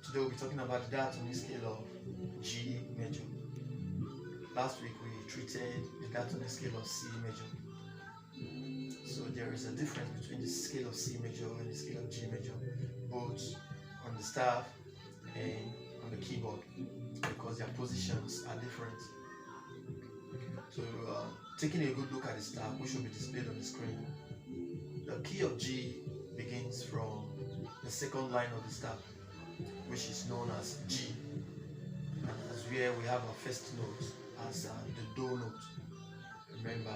Today we'll be talking about the diatonic scale of G major. Last week we treated the diatonic scale of C major. So there is a difference between the scale of C major and the scale of G major, both on the staff and on the keyboard, because their positions are different. So taking a good look at the staff, which will be displayed on the screen, the key of G begins from the second line of the staff, which is known as G, and as where we have our first note as the do note. Remember,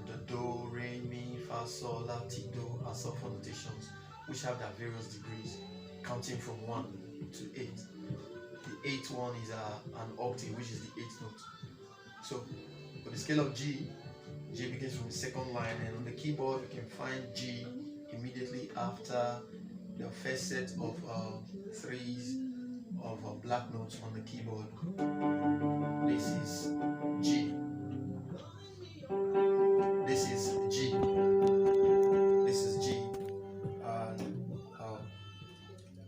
the do, re, mi, fa, sol, la, ti, do are sulfur notations which have their various degrees, counting from 1 to 8. The 8th one is an octave, which is the 8th note. So for the scale of G, G begins from the second line, and on the keyboard you can find G immediately after the first set of threes of black notes on the keyboard. This is G. This is G. This is G.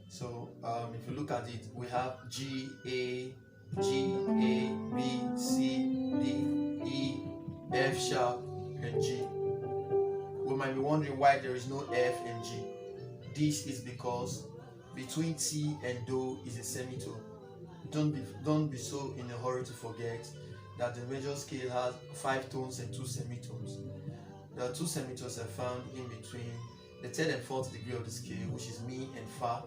So if you look at it, we have G, A, B, C, D, E, F sharp, and G. We might be wondering why there is no F and G. This is because between T and Do is a semitone. Don't be so in a hurry to forget that the major scale has 5 tones and 2 semitones. The 2 semitones are found in between the 3rd and 4th degree of the scale, which is Mi and Fa,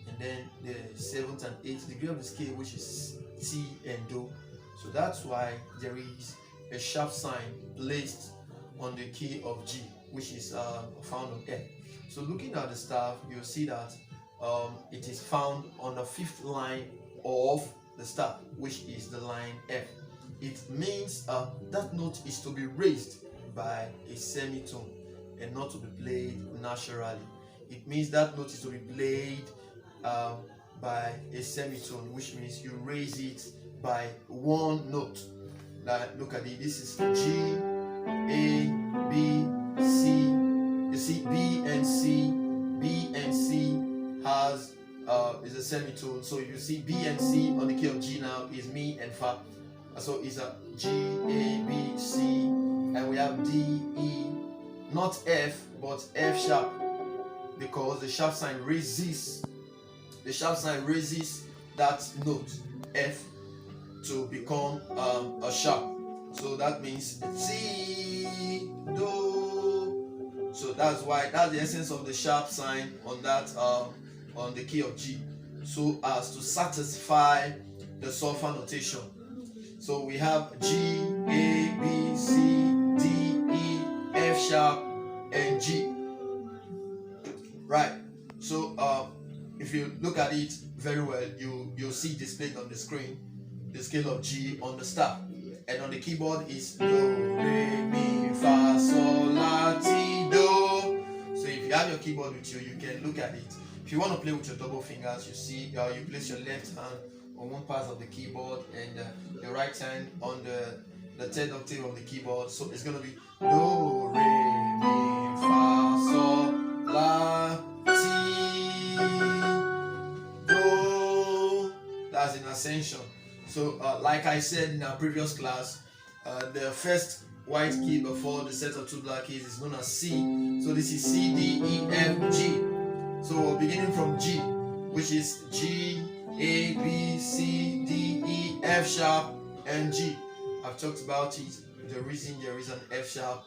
and then the 7th and 8th degree of the scale, which is T and Do. So that's why there is a sharp sign placed on the key of G, which is found on F. So looking at the staff, you'll see that it is found on the 5th line of the staff, which is the line F. It means that note is to be raised by a semitone and not to be played naturally. It means that note is to be played by a semitone, which means you raise it by one note. Now look at it. This is G, A, B, C. You see B and C has is a semitone. So you see B and C on the key of G now is Mi and Fa. So it's a G, A, B, C, and we have D, E, not F, but F sharp, because the sharp sign raises that note F to become a sharp. So that means T, Do. So that's the essence of the sharp sign on that on the key of G, so as to satisfy the sulfur notation. So we have G, A, B, C, D, E, F sharp, and G. Right. So if you look at it very well, you'll see displayed on the screen the scale of G on the staff, and on the keyboard is Do, Re, Mi, Fa, Sol, La, Ti, Do. So if you have your keyboard with you, you can look at it. If you want to play with your double fingers, you see you place your left hand on one part of the keyboard and your right hand on the 3rd octave of the keyboard. So it's going to be Do, Re, Mi, Fa, Sol, La, Ti, Do. That's in ascension. So like I said in our previous class, the first white key before the set of 2 black keys is known as C. So this is C, D, E, F, G. So we're beginning from G, which is G, A, B, C, D, E, F sharp, and G. I've talked about it, the reason there is an F sharp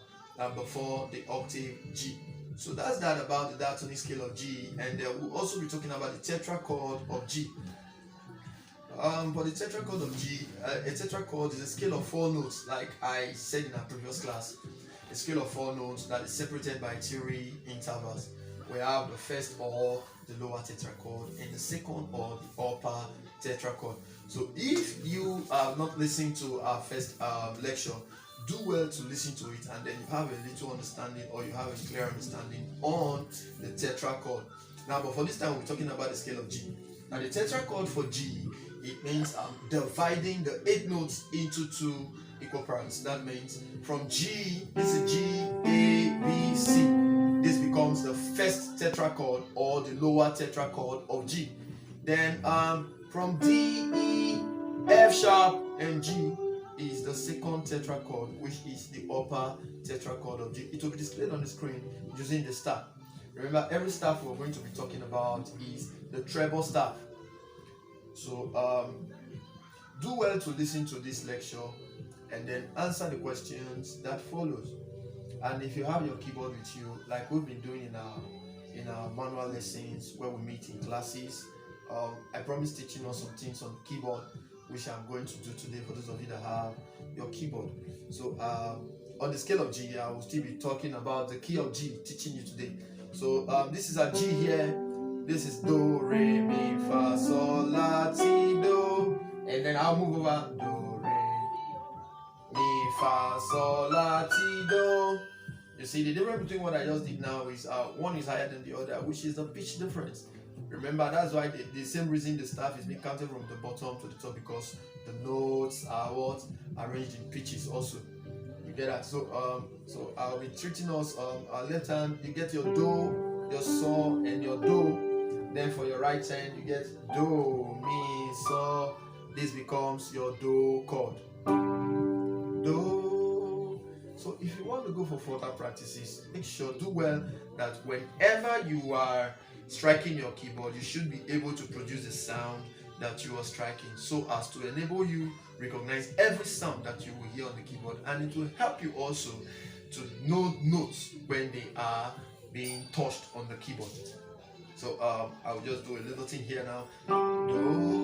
before the octave G. So that's that about the diatonic scale of G, and we'll also be talking about the tetrachord of G. For the tetrachord of G, a tetrachord is a scale of 4 notes, like I said in our previous class. A scale of 4 notes that is separated by 3 intervals. We have the first or the lower tetrachord and the second or the upper tetrachord. So if you have not listened to our first lecture, do well to listen to it, and then you have a little understanding, or you have a clear understanding on the tetrachord. Now, but for this time, we're talking about the scale of G. Now, the tetrachord for G, it means dividing the 8 notes into 2 equal parts. That means from G, this is G, A, B, C. This becomes the first tetrachord or the lower tetrachord of G. Then from D, E, F sharp, and G is the second tetrachord, which is the upper tetrachord of G. It will be displayed on the screen using the staff. Remember, every staff we're going to be talking about is the treble staff. So do well to listen to this lecture and then answer the questions that follows. And if you have your keyboard with you, like we've been doing in our manual lessons where we meet in classes, I promise teaching us some things on keyboard, which I'm going to do today for those of you that have your keyboard. So on the scale of G, I will still be talking about the key of G, teaching you today. So this is a G here. This is Do, Re, Mi, Fa, Sol, La, Ti, Do. And then I'll move over. Do, Re, Mi, Fa, Sol, La, Ti, Do. You see, the difference between what I just did now is one is higher than the other, which is the pitch difference. Remember, that's why the same reason the staff is being counted from the bottom to the top, because the notes are what arranged in pitches also. You get that? So I'll be treating us our left hand, you get your Do, your Sol, and your Do. Then for your right hand, you get Do, Mi, Sol. This becomes your Do chord. Do. So if you want to go for further practices, make sure, do well, that whenever you are striking your keyboard, you should be able to produce the sound that you are striking, so as to enable you recognize every sound that you will hear on the keyboard, and it will help you also to know notes when they are being touched on the keyboard. So I'll just do a little thing here now. Do.